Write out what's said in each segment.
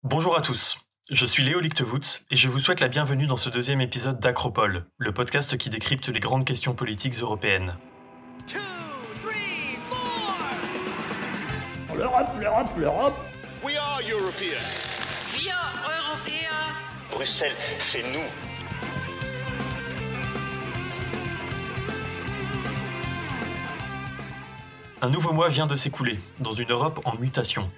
Bonjour à tous, je suis Léo Lichtwood et je vous souhaite la bienvenue dans ce deuxième épisode d'Acropole, le podcast qui décrypte les grandes questions politiques européennes. L'Europe. We are European. Wir Europäer. Bruxelles, c'est nous. Un nouveau mois vient de s'écouler, dans une Europe en mutation.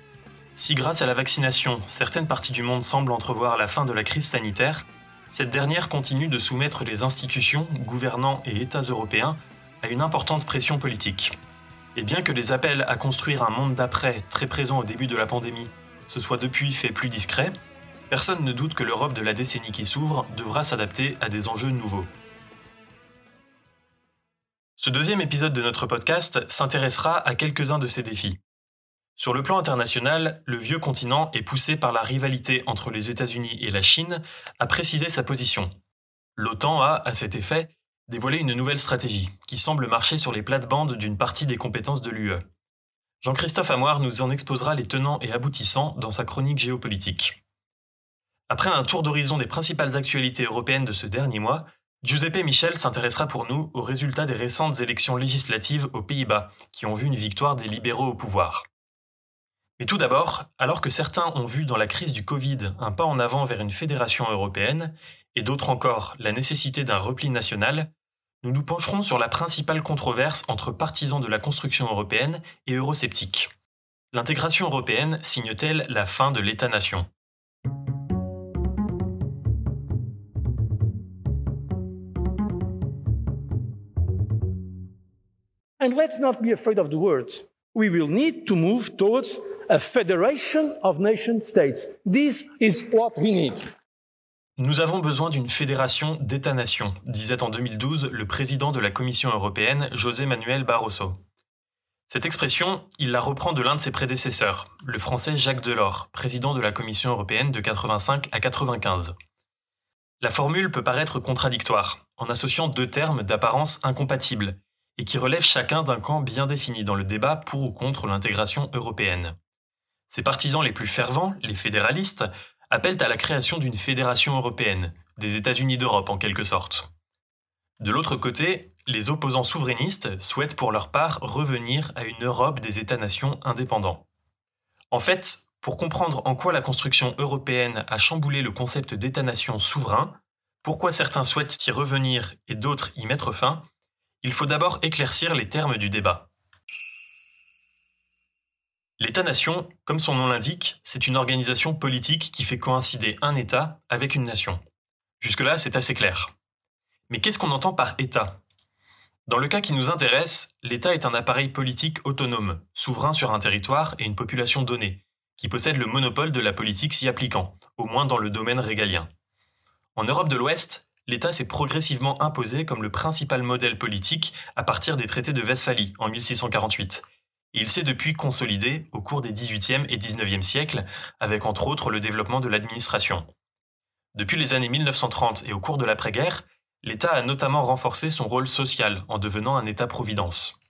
Si grâce à la vaccination, certaines parties du monde semblent entrevoir la fin de la crise sanitaire, cette dernière continue de soumettre les institutions, gouvernants et États européens à une importante pression politique. Et bien que les appels à construire un monde d'après, très présent au début de la pandémie, se soient depuis fait plus discrets, personne ne doute que l'Europe de la décennie qui s'ouvre devra s'adapter à des enjeux nouveaux. Ce deuxième épisode de notre podcast s'intéressera à quelques-uns de ces défis. Sur le plan international, le vieux continent est poussé par la rivalité entre les États-Unis et la Chine à préciser sa position. L'OTAN a, à cet effet, dévoilé une nouvelle stratégie qui semble marcher sur les plates-bandes d'une partie des compétences de l'UE. Jean-Christophe Amoir nous en exposera les tenants et aboutissants dans sa chronique géopolitique. Après un tour d'horizon des principales actualités européennes de ce dernier mois, Giuseppe Michel s'intéressera pour nous aux résultats des récentes élections législatives aux Pays-Bas, qui ont vu une victoire des libéraux au pouvoir. Mais tout d'abord, alors que certains ont vu dans la crise du Covid un pas en avant vers une fédération européenne, et d'autres encore la nécessité d'un repli national, nous nous pencherons sur la principale controverse entre partisans de la construction européenne et eurosceptiques. L'intégration européenne signe-t-elle la fin de l'État-nation ? And let's not be afraid of the words. We will need to move towards a federation of nation states. This is what we need. Nous avons besoin d'une fédération d'États-nations, disait en 2012 le président de la Commission européenne, José Manuel Barroso. Cette expression, il la reprend de l'un de ses prédécesseurs, le français Jacques Delors, président de la Commission européenne de 85 à 95. La formule peut paraître contradictoire, en associant deux termes d'apparence incompatibles, et qui relèvent chacun d'un camp bien défini dans le débat pour ou contre l'intégration européenne. Ses partisans les plus fervents, les fédéralistes, appellent à la création d'une fédération européenne, des États-Unis d'Europe en quelque sorte. De l'autre côté, les opposants souverainistes souhaitent pour leur part revenir à une Europe des États-nations indépendants. En fait, pour comprendre en quoi la construction européenne a chamboulé le concept d'État-nation souverain, pourquoi certains souhaitent y revenir et d'autres y mettre fin, il faut d'abord éclaircir les termes du débat. L'État-nation, comme son nom l'indique, c'est une organisation politique qui fait coïncider un État avec une nation. Jusque-là, c'est assez clair. Mais qu'est-ce qu'on entend par État ? Dans le cas qui nous intéresse, l'État est un appareil politique autonome, souverain sur un territoire et une population donnée, qui possède le monopole de la politique s'y appliquant, au moins dans le domaine régalien. En Europe de l'Ouest, l'État s'est progressivement imposé comme le principal modèle politique à partir des traités de Westphalie en 1648. Et il s'est depuis consolidé au cours des XVIIIe et XIXe siècles, avec entre autres le développement de l'administration. Depuis les années 1930 et au cours de l'après-guerre, l'État a notamment renforcé son rôle social en devenant un État-providence.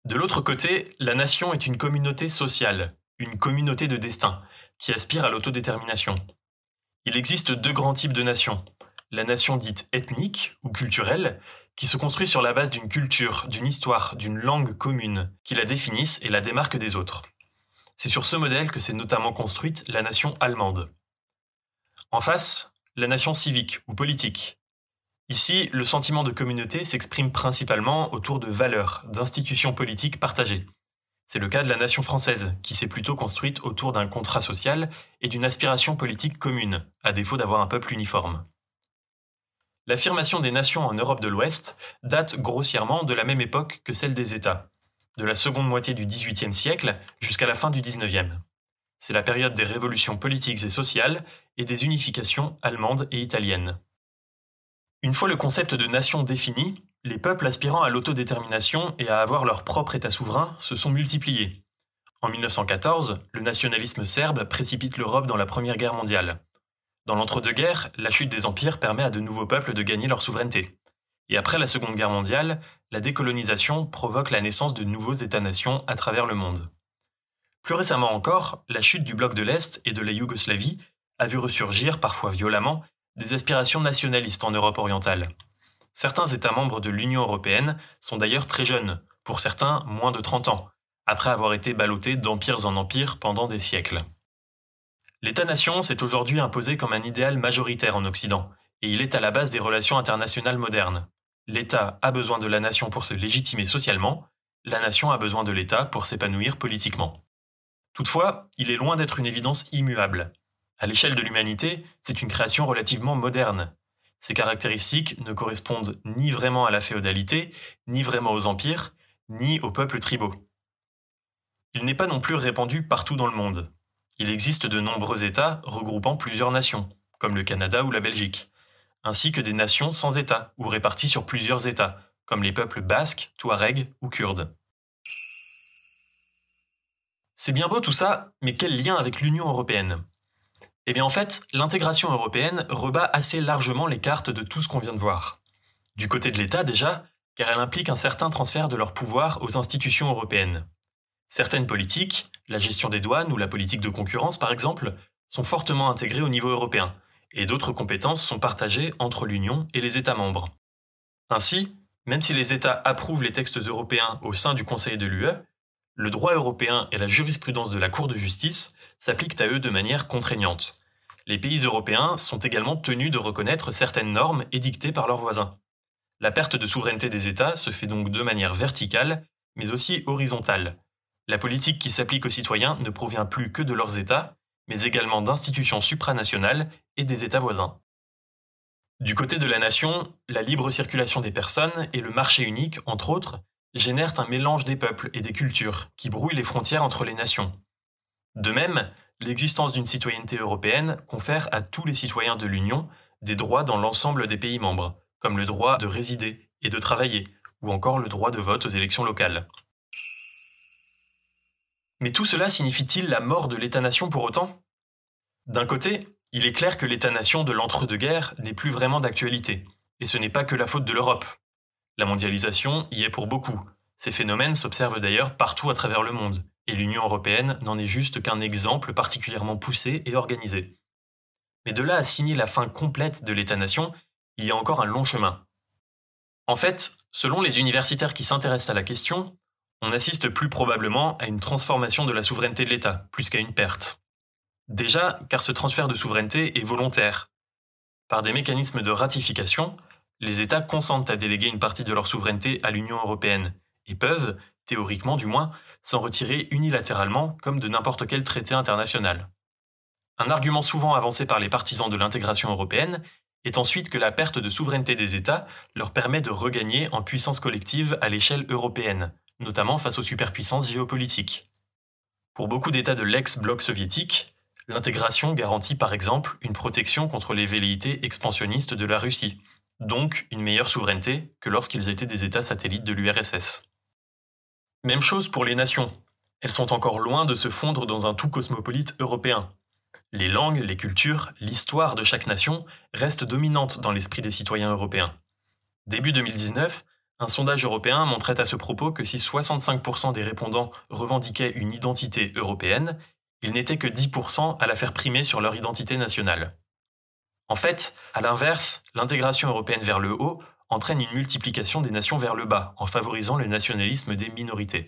De l'autre côté, la nation est une communauté sociale, une communauté de destin, qui aspire à l'autodétermination. Il existe deux grands types de nations. La nation dite ethnique ou culturelle, qui se construit sur la base d'une culture, d'une histoire, d'une langue commune, qui la définissent et la démarquent des autres. C'est sur ce modèle que s'est notamment construite la nation allemande. En face, la nation civique ou politique. Ici, le sentiment de communauté s'exprime principalement autour de valeurs, d'institutions politiques partagées. C'est le cas de la nation française, qui s'est plutôt construite autour d'un contrat social et d'une aspiration politique commune, à défaut d'avoir un peuple uniforme. L'affirmation des nations en Europe de l'Ouest date grossièrement de la même époque que celle des États, de la seconde moitié du XVIIIe siècle jusqu'à la fin du XIXe. C'est la période des révolutions politiques et sociales et des unifications allemandes et italiennes. Une fois le concept de nation défini, les peuples aspirant à l'autodétermination et à avoir leur propre État souverain se sont multipliés. En 1914, le nationalisme serbe précipite l'Europe dans la Première Guerre mondiale. Dans l'entre-deux-guerres, la chute des empires permet à de nouveaux peuples de gagner leur souveraineté. Et après la Seconde Guerre mondiale, la décolonisation provoque la naissance de nouveaux États-nations à travers le monde. Plus récemment encore, la chute du bloc de l'Est et de la Yougoslavie a vu ressurgir, parfois violemment, des aspirations nationalistes en Europe orientale. Certains États membres de l'Union européenne sont d'ailleurs très jeunes, pour certains moins de 30 ans, après avoir été ballottés d'empires en empires pendant des siècles. L'État-nation s'est aujourd'hui imposé comme un idéal majoritaire en Occident, et il est à la base des relations internationales modernes. L'État a besoin de la nation pour se légitimer socialement, la nation a besoin de l'État pour s'épanouir politiquement. Toutefois, il est loin d'être une évidence immuable. À l'échelle de l'humanité, c'est une création relativement moderne. Ses caractéristiques ne correspondent ni vraiment à la féodalité, ni vraiment aux empires, ni aux peuples tribaux. Il n'est pas non plus répandu partout dans le monde. Il existe de nombreux États regroupant plusieurs nations, comme le Canada ou la Belgique, ainsi que des nations sans État ou réparties sur plusieurs États, comme les peuples basques, touaregs ou kurdes. C'est bien beau tout ça, mais quel lien avec l'Union européenne ? Eh bien en fait, l'intégration européenne rebat assez largement les cartes de tout ce qu'on vient de voir. Du côté de l'État déjà, car elle implique un certain transfert de leur pouvoir aux institutions européennes. Certaines politiques, la gestion des douanes ou la politique de concurrence par exemple, sont fortement intégrées au niveau européen, et d'autres compétences sont partagées entre l'Union et les États membres. Ainsi, même si les États approuvent les textes européens au sein du Conseil de l'UE, le droit européen et la jurisprudence de la Cour de justice s'appliquent à eux de manière contraignante. Les pays européens sont également tenus de reconnaître certaines normes édictées par leurs voisins. La perte de souveraineté des États se fait donc de manière verticale, mais aussi horizontale. La politique qui s'applique aux citoyens ne provient plus que de leurs États, mais également d'institutions supranationales et des États voisins. Du côté de la nation, la libre circulation des personnes et le marché unique, entre autres, génèrent un mélange des peuples et des cultures qui brouille les frontières entre les nations. De même, l'existence d'une citoyenneté européenne confère à tous les citoyens de l'Union des droits dans l'ensemble des pays membres, comme le droit de résider et de travailler, ou encore le droit de vote aux élections locales. Mais tout cela signifie-t-il la mort de l'État-nation pour autant ? D'un côté, il est clair que l'État-nation de l'entre-deux-guerres n'est plus vraiment d'actualité, et ce n'est pas que la faute de l'Europe. La mondialisation y est pour beaucoup. Ces phénomènes s'observent d'ailleurs partout à travers le monde, et l'Union européenne n'en est juste qu'un exemple particulièrement poussé et organisé. Mais de là à signer la fin complète de l'État-nation, il y a encore un long chemin. En fait, selon les universitaires qui s'intéressent à la question, on assiste plus probablement à une transformation de la souveraineté de l'État, plus qu'à une perte. Déjà, car ce transfert de souveraineté est volontaire. Par des mécanismes de ratification, les États consentent à déléguer une partie de leur souveraineté à l'Union européenne, et peuvent, théoriquement du moins, s'en retirer unilatéralement comme de n'importe quel traité international. Un argument souvent avancé par les partisans de l'intégration européenne est ensuite que la perte de souveraineté des États leur permet de regagner en puissance collective à l'échelle européenne, notamment face aux superpuissances géopolitiques. Pour beaucoup d'États de l'ex-bloc soviétique, l'intégration garantit par exemple une protection contre les velléités expansionnistes de la Russie, donc une meilleure souveraineté que lorsqu'ils étaient des États satellites de l'URSS. Même chose pour les nations. Elles sont encore loin de se fondre dans un tout cosmopolite européen. Les langues, les cultures, l'histoire de chaque nation restent dominantes dans l'esprit des citoyens européens. Début 2019, un sondage européen montrait à ce propos que si 65% des répondants revendiquaient une identité européenne, ils n'étaient que 10% à la faire primer sur leur identité nationale. En fait, à l'inverse, l'intégration européenne vers le haut entraîne une multiplication des nations vers le bas, en favorisant le nationalisme des minorités.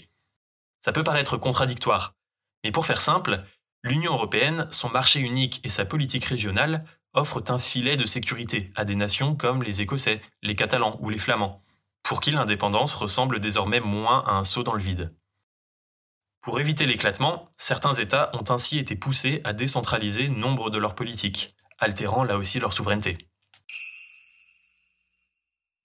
Ça peut paraître contradictoire, mais pour faire simple, l'Union européenne, son marché unique et sa politique régionale offrent un filet de sécurité à des nations comme les Écossais, les Catalans ou les Flamands, pour qui l'indépendance ressemble désormais moins à un saut dans le vide. Pour éviter l'éclatement, certains États ont ainsi été poussés à décentraliser nombre de leurs politiques, altérant là aussi leur souveraineté.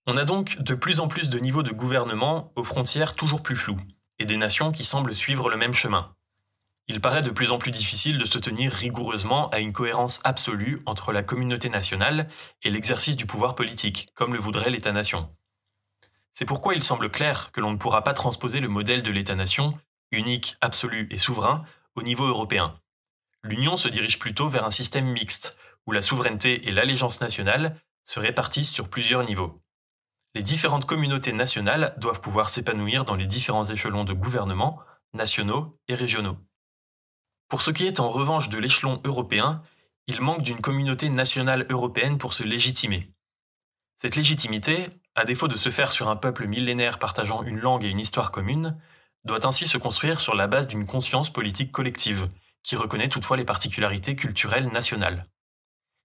On a donc de plus en plus de niveaux de gouvernement aux frontières toujours plus floues, et des nations qui semblent suivre le même chemin. Il paraît de plus en plus difficile de se tenir rigoureusement à une cohérence absolue entre la communauté nationale et l'exercice du pouvoir politique, comme le voudrait l'État-nation. C'est pourquoi il semble clair que l'on ne pourra pas transposer le modèle de l'État-nation, unique, absolu et souverain, au niveau européen. L'Union se dirige plutôt vers un système mixte, où la souveraineté et l'allégeance nationale se répartissent sur plusieurs niveaux. Les différentes communautés nationales doivent pouvoir s'épanouir dans les différents échelons de gouvernement, nationaux et régionaux. Pour ce qui est en revanche de l'échelon européen, il manque d'une communauté nationale européenne pour se légitimer. Cette légitimité, à défaut de se faire sur un peuple millénaire partageant une langue et une histoire commune, doit ainsi se construire sur la base d'une conscience politique collective, qui reconnaît toutefois les particularités culturelles nationales.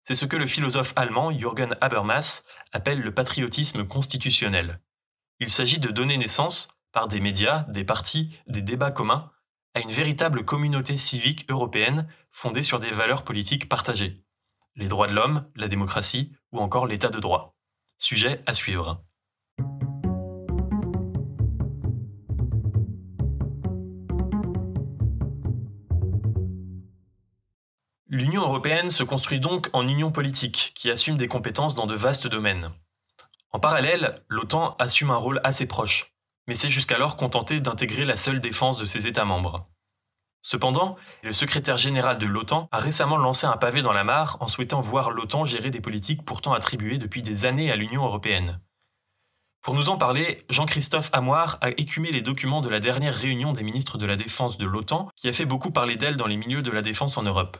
C'est ce que le philosophe allemand Jürgen Habermas appelle le patriotisme constitutionnel. Il s'agit de donner naissance, par des médias, des partis, des débats communs, à une véritable communauté civique européenne fondée sur des valeurs politiques partagées. Les droits de l'homme, la démocratie ou encore l'état de droit. Sujet à suivre. L'Union européenne se construit donc en union politique, qui assume des compétences dans de vastes domaines. En parallèle, l'OTAN assume un rôle assez proche, mais s'est jusqu'alors contenté d'intégrer la seule défense de ses États membres. Cependant, le secrétaire général de l'OTAN a récemment lancé un pavé dans la mare en souhaitant voir l'OTAN gérer des politiques pourtant attribuées depuis des années à l'Union européenne. Pour nous en parler, Jean-Christophe Amoir a écumé les documents de la dernière réunion des ministres de la Défense de l'OTAN, qui a fait beaucoup parler d'elle dans les milieux de la défense en Europe.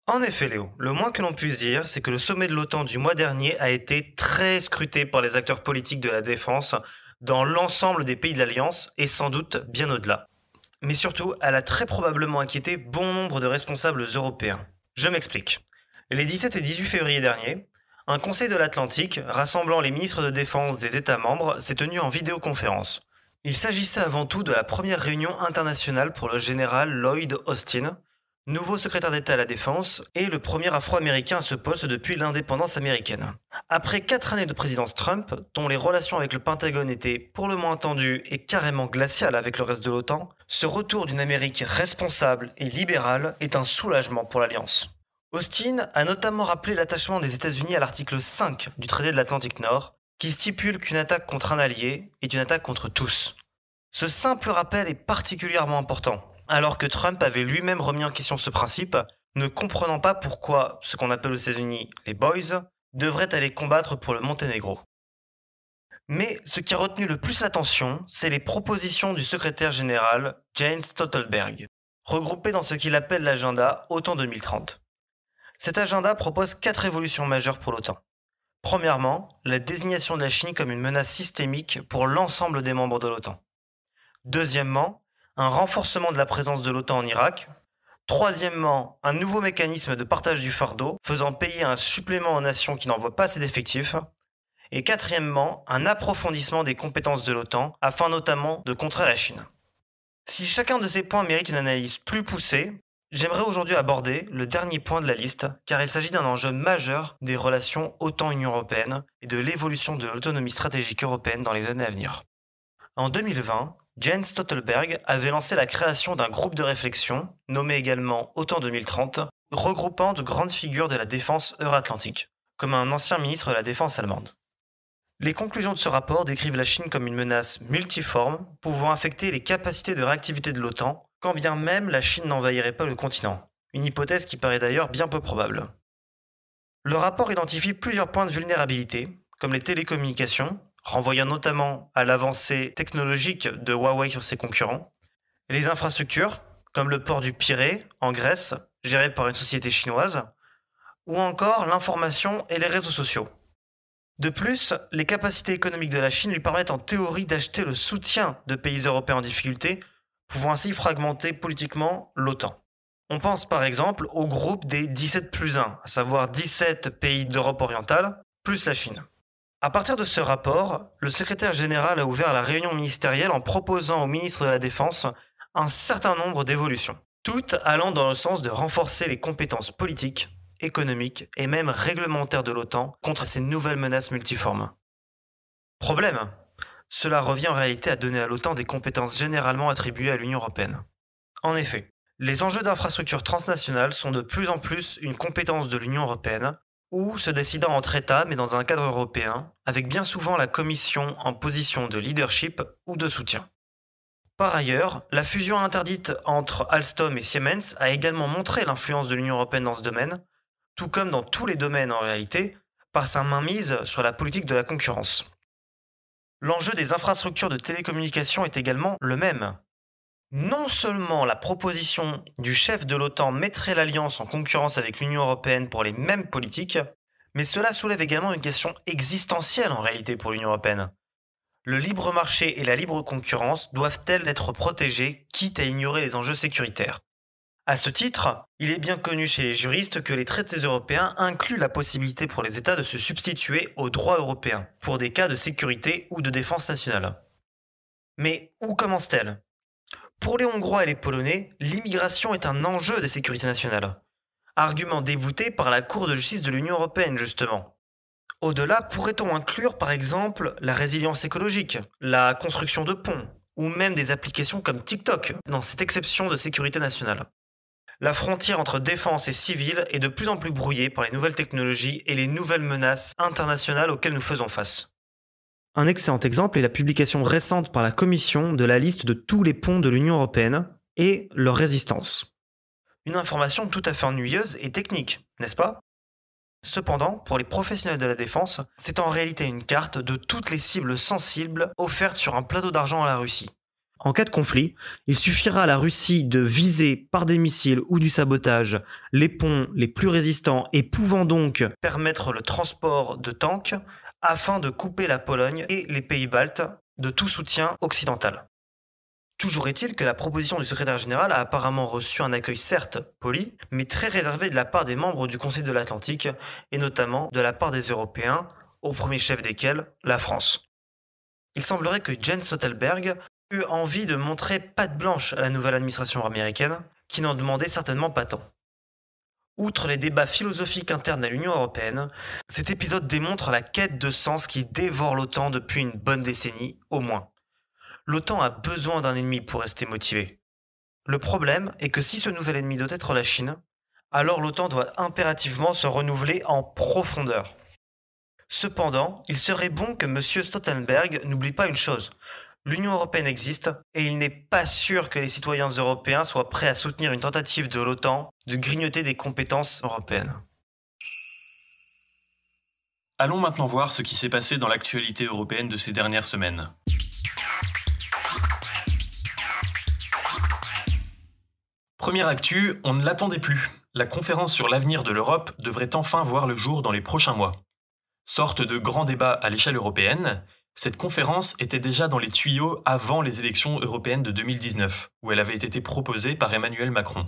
En effet, Léo, le moins que l'on puisse dire, c'est que le sommet de l'OTAN du mois dernier a été très scruté par les acteurs politiques de la défense dans l'ensemble des pays de l'Alliance et sans doute bien au-delà. Mais surtout, elle a très probablement inquiété bon nombre de responsables européens. Je m'explique. Les 17 et 18 février dernier, un conseil de l'Atlantique, rassemblant les ministres de défense des États membres, s'est tenu en vidéoconférence. Il s'agissait avant tout de la première réunion internationale pour le général Lloyd Austin, nouveau secrétaire d'État à la Défense et le premier Afro-Américain à ce poste depuis l'indépendance américaine. Après 4 années de présidence Trump, dont les relations avec le Pentagone étaient pour le moins tendues et carrément glaciales avec le reste de l'OTAN, ce retour d'une Amérique responsable et libérale est un soulagement pour l'Alliance. Austin a notamment rappelé l'attachement des États-Unis à l'article 5 du traité de l'Atlantique Nord, qui stipule qu'une attaque contre un allié est une attaque contre tous. Ce simple rappel est particulièrement important, alors que Trump avait lui-même remis en question ce principe, ne comprenant pas pourquoi ce qu'on appelle aux États-Unis les boys devraient aller combattre pour le Monténégro. Mais ce qui a retenu le plus l'attention, c'est les propositions du secrétaire général Jens Stoltenberg, regroupées dans ce qu'il appelle l'agenda OTAN 2030. Cet agenda propose 4 évolutions majeures pour l'OTAN. Premièrement, la désignation de la Chine comme une menace systémique pour l'ensemble des membres de l'OTAN. Deuxièmement, un renforcement de la présence de l'OTAN en Irak. Troisièmement, un nouveau mécanisme de partage du fardeau, faisant payer un supplément aux nations qui n'envoient pas assez d'effectifs. Et quatrièmement, un approfondissement des compétences de l'OTAN, afin notamment de contrer la Chine. Si chacun de ces points mérite une analyse plus poussée, j'aimerais aujourd'hui aborder le dernier point de la liste, car il s'agit d'un enjeu majeur des relations OTAN-Union européenne et de l'évolution de l'autonomie stratégique européenne dans les années à venir. En 2020, Jens Stoltenberg avait lancé la création d'un groupe de réflexion, nommé également OTAN 2030, regroupant de grandes figures de la défense euro-atlantique, comme un ancien ministre de la défense allemande. Les conclusions de ce rapport décrivent la Chine comme une menace multiforme, pouvant affecter les capacités de réactivité de l'OTAN, quand bien même la Chine n'envahirait pas le continent, une hypothèse qui paraît d'ailleurs bien peu probable. Le rapport identifie plusieurs points de vulnérabilité, comme les télécommunications, renvoyant notamment à l'avancée technologique de Huawei sur ses concurrents, les infrastructures, comme le port du Pirée, en Grèce, géré par une société chinoise, ou encore l'information et les réseaux sociaux. De plus, les capacités économiques de la Chine lui permettent en théorie d'acheter le soutien de pays européens en difficulté, pouvant ainsi fragmenter politiquement l'OTAN. On pense par exemple au groupe des 17+1, à savoir 17 pays d'Europe orientale, plus la Chine. À partir de ce rapport, le secrétaire général a ouvert la réunion ministérielle en proposant au ministre de la Défense un certain nombre d'évolutions, toutes allant dans le sens de renforcer les compétences politiques, économiques et même réglementaires de l'OTAN contre ces nouvelles menaces multiformes. Problème, cela revient en réalité à donner à l'OTAN des compétences généralement attribuées à l'Union européenne. En effet, les enjeux d'infrastructures transnationales sont de plus en plus une compétence de l'Union européenne, ou se décidant entre États mais dans un cadre européen, avec bien souvent la Commission en position de leadership ou de soutien. Par ailleurs, la fusion interdite entre Alstom et Siemens a également montré l'influence de l'Union européenne dans ce domaine, tout comme dans tous les domaines en réalité, par sa mainmise sur la politique de la concurrence. L'enjeu des infrastructures de télécommunications est également le même. Non seulement la proposition du chef de l'OTAN mettrait l'alliance en concurrence avec l'Union européenne pour les mêmes politiques, mais cela soulève également une question existentielle en réalité pour l'Union européenne. Le libre marché et la libre concurrence doivent-elles être protégées, quitte à ignorer les enjeux sécuritaires? À ce titre, il est bien connu chez les juristes que les traités européens incluent la possibilité pour les États de se substituer au droit européen, pour des cas de sécurité ou de défense nationale. Mais où commence-t-elle? Pour les Hongrois et les Polonais, l'immigration est un enjeu de sécurité nationale. Argument débouté par la Cour de justice de l'Union européenne, justement. Au-delà, pourrait-on inclure par exemple la résilience écologique, la construction de ponts, ou même des applications comme TikTok dans cette exception de sécurité nationale? La frontière entre défense et civil est de plus en plus brouillée par les nouvelles technologies et les nouvelles menaces internationales auxquelles nous faisons face. Un excellent exemple est la publication récente par la Commission de la liste de tous les ponts de l'Union européenne et leur résistance. Une information tout à fait ennuyeuse et technique, n'est-ce pas? Cependant, pour les professionnels de la défense, c'est en réalité une carte de toutes les cibles sensibles offertes sur un plateau d'argent à la Russie. En cas de conflit, il suffira à la Russie de viser par des missiles ou du sabotage les ponts les plus résistants et pouvant donc permettre le transport de tanks afin de couper la Pologne et les pays baltes de tout soutien occidental. Toujours est-il que la proposition du secrétaire général a apparemment reçu un accueil certes poli, mais très réservé de la part des membres du Conseil de l'Atlantique, et notamment de la part des Européens, au premier chef desquels la France. Il semblerait que Jens Stoltenberg eut envie de montrer patte blanche à la nouvelle administration américaine, qui n'en demandait certainement pas tant. Outre les débats philosophiques internes à l'Union européenne, cet épisode démontre la quête de sens qui dévore l'OTAN depuis une bonne décennie, au moins. L'OTAN a besoin d'un ennemi pour rester motivé. Le problème est que si ce nouvel ennemi doit être la Chine, alors l'OTAN doit impérativement se renouveler en profondeur. Cependant, il serait bon que M. Stoltenberg n'oublie pas une chose. L'Union européenne existe et il n'est pas sûr que les citoyens européens soient prêts à soutenir une tentative de l'OTAN de grignoter des compétences européennes. Allons maintenant voir ce qui s'est passé dans l'actualité européenne de ces dernières semaines. Première actu, on ne l'attendait plus. La conférence sur l'avenir de l'Europe devrait enfin voir le jour dans les prochains mois. Sorte de grand débat à l'échelle européenne, cette conférence était déjà dans les tuyaux avant les élections européennes de 2019, où elle avait été proposée par Emmanuel Macron.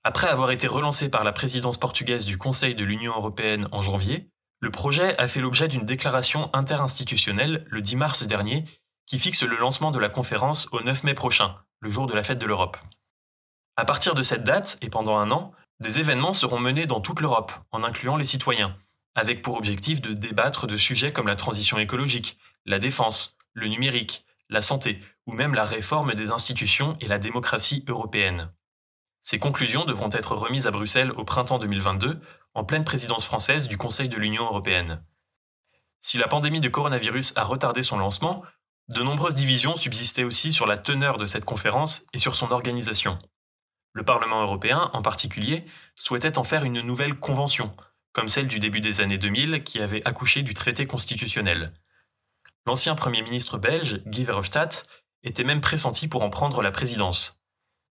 Après avoir été relancé par la présidence portugaise du Conseil de l'Union européenne en janvier, le projet a fait l'objet d'une déclaration interinstitutionnelle le 10 mars dernier qui fixe le lancement de la conférence au 9 mai prochain, le jour de la fête de l'Europe. À partir de cette date, et pendant un an, des événements seront menés dans toute l'Europe, en incluant les citoyens, avec pour objectif de débattre de sujets comme la transition écologique, la défense, le numérique, la santé, ou même la réforme des institutions et la démocratie européenne. Ces conclusions devront être remises à Bruxelles au printemps 2022, en pleine présidence française du Conseil de l'Union européenne. Si la pandémie de coronavirus a retardé son lancement, de nombreuses divisions subsistaient aussi sur la teneur de cette conférence et sur son organisation. Le Parlement européen, en particulier, souhaitait en faire une nouvelle convention, comme celle du début des années 2000 qui avait accouché du traité constitutionnel. L'ancien Premier ministre belge, Guy Verhofstadt, était même pressenti pour en prendre la présidence.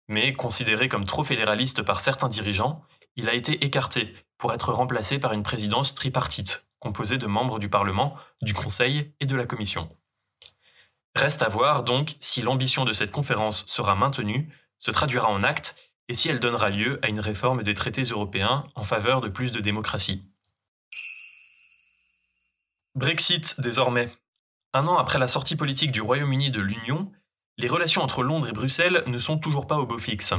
Mais, considéré comme trop fédéraliste par certains dirigeants, il a été écarté pour être remplacé par une présidence tripartite, composée de membres du Parlement, du Conseil et de la Commission. Reste à voir donc si l'ambition de cette conférence sera maintenue, se traduira en actes et si elle donnera lieu à une réforme des traités européens en faveur de plus de démocratie. Brexit désormais. Un an après la sortie politique du Royaume-Uni de l'Union, les relations entre Londres et Bruxelles ne sont toujours pas au beau fixe.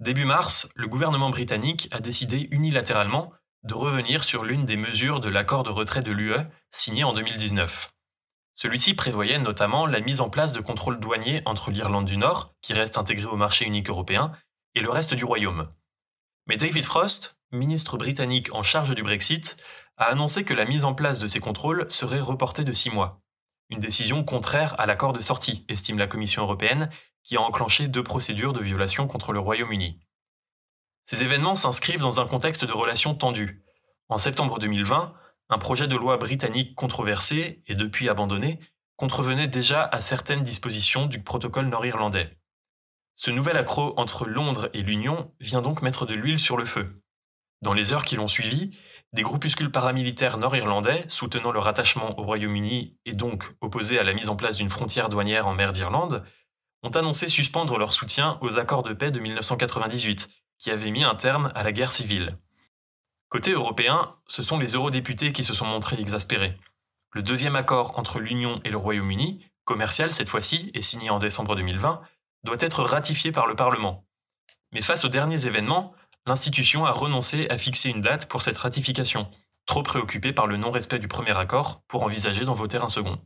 Début mars, le gouvernement britannique a décidé unilatéralement de revenir sur l'une des mesures de l'accord de retrait de l'UE signé en 2019. Celui-ci prévoyait notamment la mise en place de contrôles douaniers entre l'Irlande du Nord, qui reste intégrée au marché unique européen, et le reste du Royaume. Mais David Frost, ministre britannique en charge du Brexit, a annoncé que la mise en place de ces contrôles serait reportée de 6 mois. Une décision contraire à l'accord de sortie, estime la Commission européenne, qui a enclenché 2 procédures de violation contre le Royaume-Uni. Ces événements s'inscrivent dans un contexte de relations tendues. En septembre 2020, un projet de loi britannique controversé, et depuis abandonné, contrevenait déjà à certaines dispositions du protocole nord-irlandais. Ce nouvel accroc entre Londres et l'Union vient donc mettre de l'huile sur le feu. Dans les heures qui l'ont suivi, des groupuscules paramilitaires nord-irlandais, soutenant leur attachement au Royaume-Uni et donc opposés à la mise en place d'une frontière douanière en mer d'Irlande, ont annoncé suspendre leur soutien aux accords de paix de 1998, qui avaient mis un terme à la guerre civile. Côté européen, ce sont les eurodéputés qui se sont montrés exaspérés. Le deuxième accord entre l'Union et le Royaume-Uni, commercial cette fois-ci et signé en décembre 2020, doit être ratifié par le Parlement. Mais face aux derniers événements, l'institution a renoncé à fixer une date pour cette ratification, trop préoccupée par le non-respect du premier accord pour envisager d'en voter un second.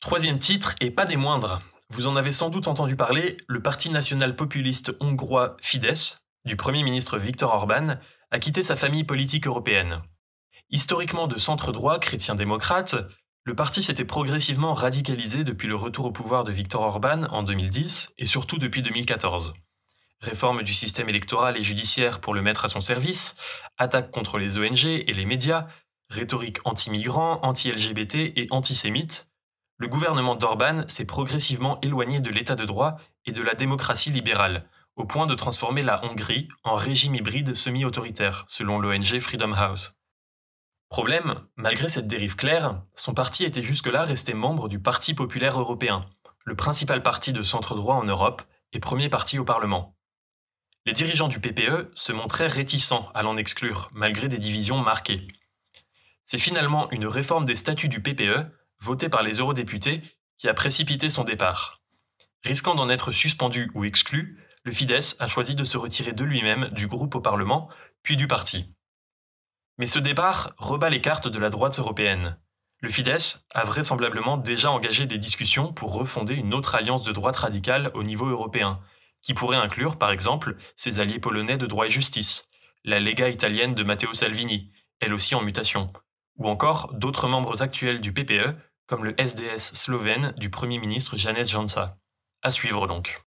Troisième titre, et pas des moindres. Vous en avez sans doute entendu parler, le parti national populiste hongrois Fidesz, du Premier ministre Viktor Orban, a quitté sa famille politique européenne. Historiquement de centre-droit chrétien-démocrate, le parti s'était progressivement radicalisé depuis le retour au pouvoir de Viktor Orban en 2010 et surtout depuis 2014. Réforme du système électoral et judiciaire pour le mettre à son service, attaques contre les ONG et les médias, rhétorique anti-migrants, anti-LGBT et antisémite, le gouvernement d'Orban s'est progressivement éloigné de l'état de droit et de la démocratie libérale, au point de transformer la Hongrie en régime hybride semi-autoritaire, selon l'ONG Freedom House. Problème, malgré cette dérive claire, son parti était jusque-là resté membre du Parti populaire européen, le principal parti de centre-droit en Europe et premier parti au Parlement. Les dirigeants du PPE se montraient réticents à l'en exclure, malgré des divisions marquées. C'est finalement une réforme des statuts du PPE, votée par les eurodéputés, qui a précipité son départ. Risquant d'en être suspendu ou exclu, le Fidesz a choisi de se retirer de lui-même du groupe au Parlement, puis du parti. Mais ce départ rebat les cartes de la droite européenne. Le Fidesz a vraisemblablement déjà engagé des discussions pour refonder une autre alliance de droite radicale au niveau européen, qui pourrait inclure par exemple ses alliés polonais de droit et justice, la Lega italienne de Matteo Salvini, elle aussi en mutation, ou encore d'autres membres actuels du PPE, comme le SDS slovène du Premier ministre Janez Janša. À suivre donc.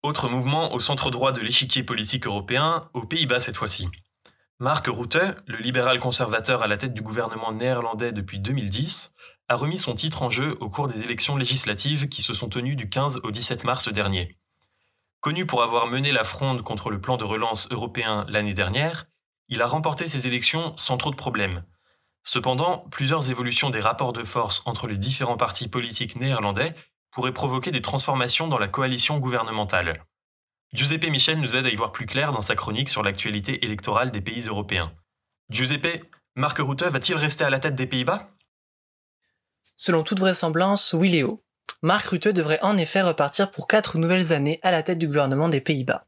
Autre mouvement au centre droit de l'échiquier politique européen, aux Pays-Bas cette fois-ci. Mark Rutte, le libéral conservateur à la tête du gouvernement néerlandais depuis 2010, a remis son titre en jeu au cours des élections législatives qui se sont tenues du 15 au 17 mars dernier. Connu pour avoir mené la fronde contre le plan de relance européen l'année dernière, il a remporté ces élections sans trop de problèmes. Cependant, plusieurs évolutions des rapports de force entre les différents partis politiques néerlandais pourraient provoquer des transformations dans la coalition gouvernementale. Giuseppe Michel nous aide à y voir plus clair dans sa chronique sur l'actualité électorale des pays européens. Giuseppe, Mark Rutte va-t-il rester à la tête des Pays-Bas ? Selon toute vraisemblance, oui Léo. Mark Rutte devrait en effet repartir pour 4 nouvelles années à la tête du gouvernement des Pays-Bas.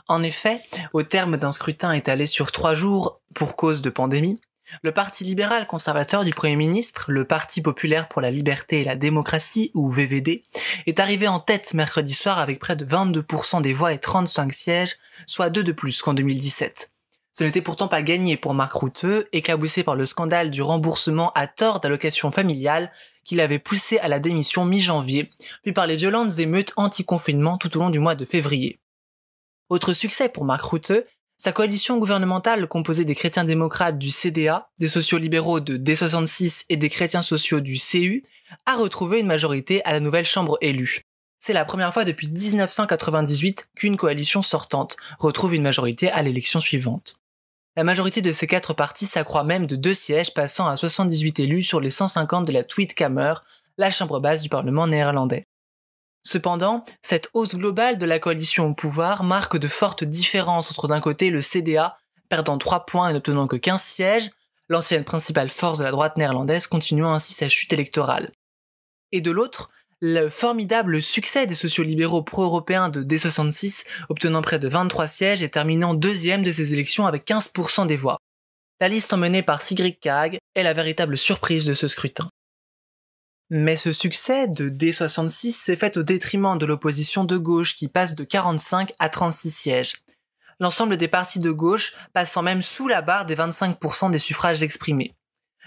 En effet, au terme d'un scrutin étalé sur 3 jours pour cause de pandémie, le parti libéral conservateur du Premier ministre, le Parti populaire pour la liberté et la démocratie, ou VVD, est arrivé en tête mercredi soir avec près de 22% des voix et 35 sièges, soit 2 de plus qu'en 2017. Ce n'était pourtant pas gagné pour Mark Rutte, éclaboussé par le scandale du remboursement à tort d'allocations familiales qui l'avait poussé à la démission mi-janvier, puis par les violentes émeutes anti-confinement tout au long du mois de février. Autre succès pour Mark Rutte, sa coalition gouvernementale composée des chrétiens démocrates du CDA, des sociaux-libéraux de D66 et des chrétiens sociaux du CU a retrouvé une majorité à la nouvelle chambre élue. C'est la première fois depuis 1998 qu'une coalition sortante retrouve une majorité à l'élection suivante. La majorité de ces 4 partis s'accroît même de 2 sièges, passant à 78 élus sur les 150 de la Tweede-Kamer, la chambre basse du Parlement néerlandais. Cependant, cette hausse globale de la coalition au pouvoir marque de fortes différences entre d'un côté le CDA, perdant 3 points et n'obtenant que 15 sièges, l'ancienne principale force de la droite néerlandaise continuant ainsi sa chute électorale. Et de l'autre, le formidable succès des sociaux-libéraux pro-européens de D66, obtenant près de 23 sièges et terminant 2e de ces élections avec 15% des voix. La liste emmenée par Sigrid Kaag est la véritable surprise de ce scrutin. Mais ce succès de D66 s'est fait au détriment de l'opposition de gauche qui passe de 45 à 36 sièges. L'ensemble des partis de gauche passant même sous la barre des 25% des suffrages exprimés.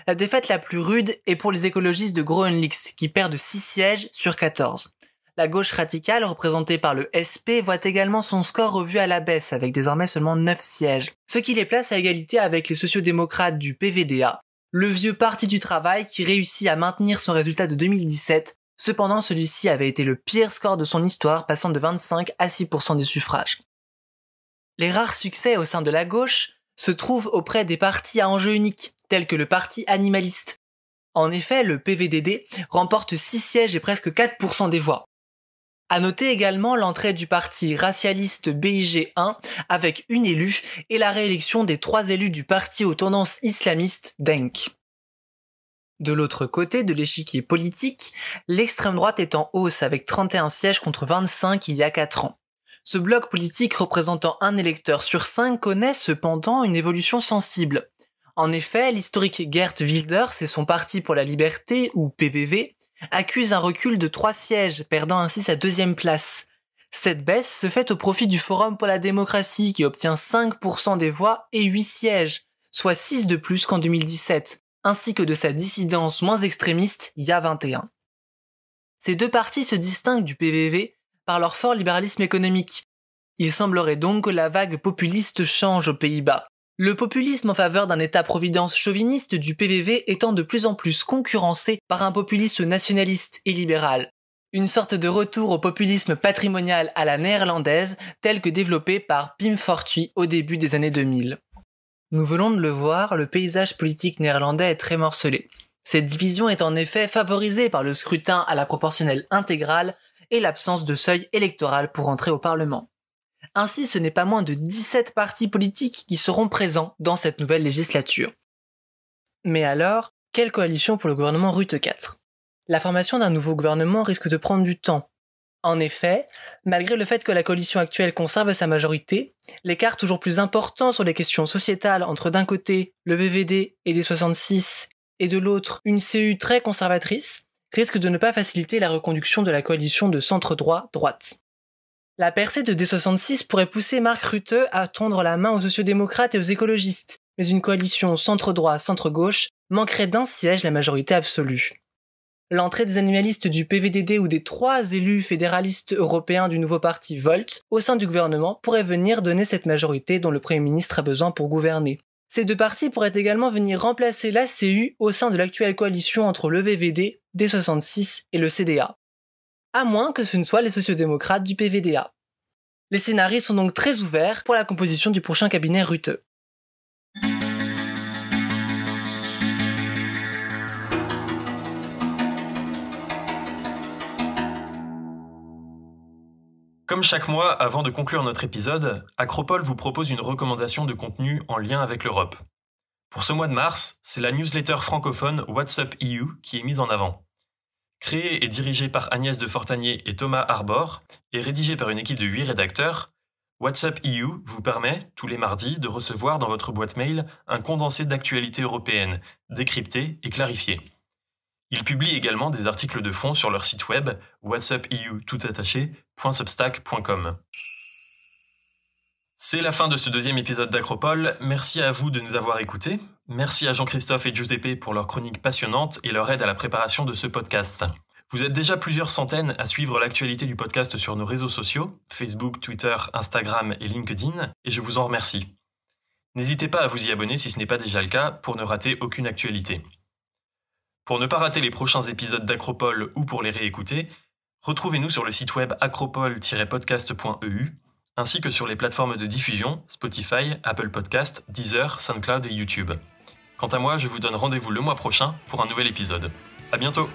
La défaite la plus rude est pour les écologistes de Groenlix qui perdent 6 sièges sur 14. La gauche radicale, représentée par le SP, voit également son score revu à la baisse avec désormais seulement 9 sièges, ce qui les place à égalité avec les sociodémocrates du PVDA, le vieux Parti du Travail qui réussit à maintenir son résultat de 2017. Cependant, celui-ci avait été le pire score de son histoire, passant de 25 à 6% des suffrages. Les rares succès au sein de la gauche se trouvent auprès des partis à enjeu unique, tels que le Parti animaliste. En effet, le PVDD remporte 6 sièges et presque 4% des voix. À noter également l'entrée du parti racialiste BIG 1 avec une élue et la réélection des 3 élus du parti aux tendances islamistes DENK. De l'autre côté de l'échiquier politique, l'extrême droite est en hausse avec 31 sièges contre 25 il y a 4 ans. Ce bloc politique représentant un électeur sur 5 connaît cependant une évolution sensible. En effet, l'historique Geert Wilders et son Parti pour la Liberté, ou PVV, accusent un recul de 3 sièges, perdant ainsi sa 2e place. Cette baisse se fait au profit du Forum pour la démocratie qui obtient 5% des voix et 8 sièges, soit 6 de plus qu'en 2017, ainsi que de sa dissidence moins extrémiste il y a 21. Ces 2 partis se distinguent du PVV par leur fort libéralisme économique. Il semblerait donc que la vague populiste change aux Pays-Bas. Le populisme en faveur d'un État-providence chauviniste du PVV étant de plus en plus concurrencé par un populisme nationaliste et libéral. Une sorte de retour au populisme patrimonial à la néerlandaise, tel que développé par Pim Fortuyn au début des années 2000. Nous venons de le voir, le paysage politique néerlandais est très morcelé. Cette division est en effet favorisée par le scrutin à la proportionnelle intégrale et l'absence de seuil électoral pour entrer au Parlement. Ainsi, ce n'est pas moins de 17 partis politiques qui seront présents dans cette nouvelle législature. Mais alors, quelle coalition pour le gouvernement Rutte 4 ? La formation d'un nouveau gouvernement risque de prendre du temps. En effet, malgré le fait que la coalition actuelle conserve sa majorité, l'écart toujours plus important sur les questions sociétales entre d'un côté le VVD et D66 et de l'autre une CU très conservatrice risque de ne pas faciliter la reconduction de la coalition de centre-droit-droite. La percée de D66 pourrait pousser Mark Rutte à tendre la main aux sociodémocrates et aux écologistes, mais une coalition centre-droit-centre-gauche manquerait d'1 siège la majorité absolue. L'entrée des animalistes du PVDD ou des 3 élus fédéralistes européens du nouveau parti Volt au sein du gouvernement pourrait venir donner cette majorité dont le Premier ministre a besoin pour gouverner. Ces 2 partis pourraient également venir remplacer la CU au sein de l'actuelle coalition entre le VVD, D66 et le CDA. À moins que ce ne soient les sociodémocrates du PVDA. Les scénarios sont donc très ouverts pour la composition du prochain cabinet Rutte. Comme chaque mois, avant de conclure notre épisode, Acropole vous propose une recommandation de contenu en lien avec l'Europe. Pour ce mois de mars, c'est la newsletter francophone What's Up EU qui est mise en avant. Créée et dirigée par Agnès de Fortagné et Thomas Arbor, et rédigée par une équipe de 8 rédacteurs, What's Up EU vous permet, tous les mardis, de recevoir dans votre boîte mail un condensé d'actualités européennes, décryptées et clarifiées. Ils publient également des articles de fond sur leur site web whatsupeu.substack.com. C'est la fin de ce 2e épisode d'Acropole. Merci à vous de nous avoir écoutés. Merci à Jean-Christophe et Giuseppe pour leur chronique passionnante et leur aide à la préparation de ce podcast. Vous êtes déjà plusieurs centaines à suivre l'actualité du podcast sur nos réseaux sociaux, Facebook, Twitter, Instagram et LinkedIn, et je vous en remercie. N'hésitez pas à vous y abonner si ce n'est pas déjà le cas pour ne rater aucune actualité. Pour ne pas rater les prochains épisodes d'Acropole ou pour les réécouter, retrouvez-nous sur le site web acropole-podcast.eu, ainsi que sur les plateformes de diffusion Spotify, Apple Podcasts, Deezer, SoundCloud et YouTube. Quant à moi, je vous donne rendez-vous le mois prochain pour un nouvel épisode. À bientôt!